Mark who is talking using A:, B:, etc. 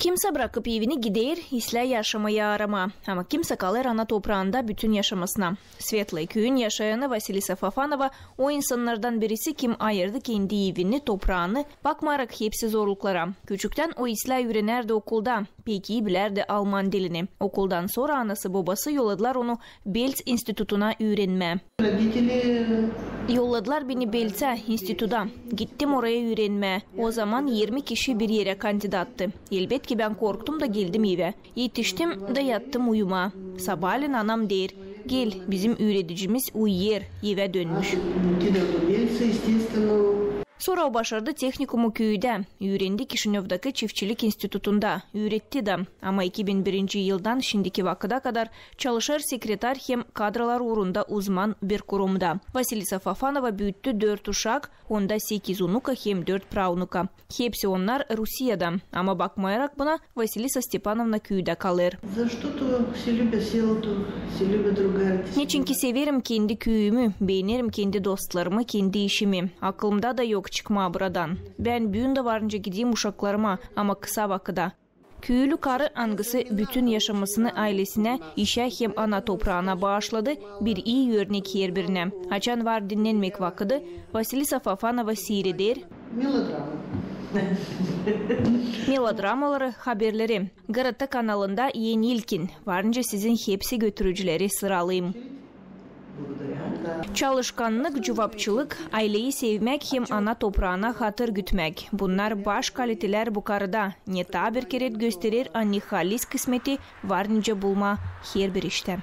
A: Kimse bırakıp evini gider, isle yaşamaya arama. Ama kimse kalır ana toprağında bütün yaşamasına. Svetlay köyün yaşayanı Vasilisa Fafanova o insanlardan birisi kim ayırdı kendi evini, toprağını, bakmayarak hepsi zorluklara. Küçükten o isle öğrenerdi okulda. Peki iyi bilerdi Alman dilini. Okuldan sonra anası babası yolladılar onu Belz İnstitutu'na öğrenmeye. Yolladılar beni Belz'e, instituda. Gittim oraya öğrenmeye. O zaman 20 kişi bir yere kandidattı. Elbet ki ben korktum da geldim eve. Yetiştim de yattım uyuma. Sabahleyin anam der, gel bizim öğreticimiz uyuyor, eve dönmüş. Sonra o başardı teknikumu köyde. Öğrendi Kişinev'daki çiftçilik institutunda. Öğretti de. Ama 2001 yıldan şimdiki vakıda kadar çalışır sekreter hem kadrolar uğrunda uzman bir kurumda. Vasilisa Fafanova büyüttü 4 uşak, onda 8 unuka hem 4 pravnuka. Hepsi onlar Rusya'da. Ama bakmayarak buna Vasilisa Stepanovna köyde kalır. Niçin ki severim kendi köyümü, beğenirim kendi dostlarımı, kendi işimi. Aklımda da yok çıkma buradan. Ben büyünde varınca gideyim uşaklarıma ama kısa vakıda. Köylü karı angısı bütün yaşamasını ailesine, işe hem ana toprağına bağışladı, bir iyi örnek her birine. Açan var dinlenmek vakıdı, Vasilisa Fafanova seyreder. Melodramaları, haberleri. Gırıtta kanalında Yeni İlkin. Varınca sizin hepsi götürücüleri sıralayayım. Çalışkanlık, cevapçılık, aileyi sevmek hem ana toprağına hatır gütmek. Bunlar baş kaliteler bu karıda. Ne tabir keret gösterir, anne halis kısmeti varınca bulma her bir işte.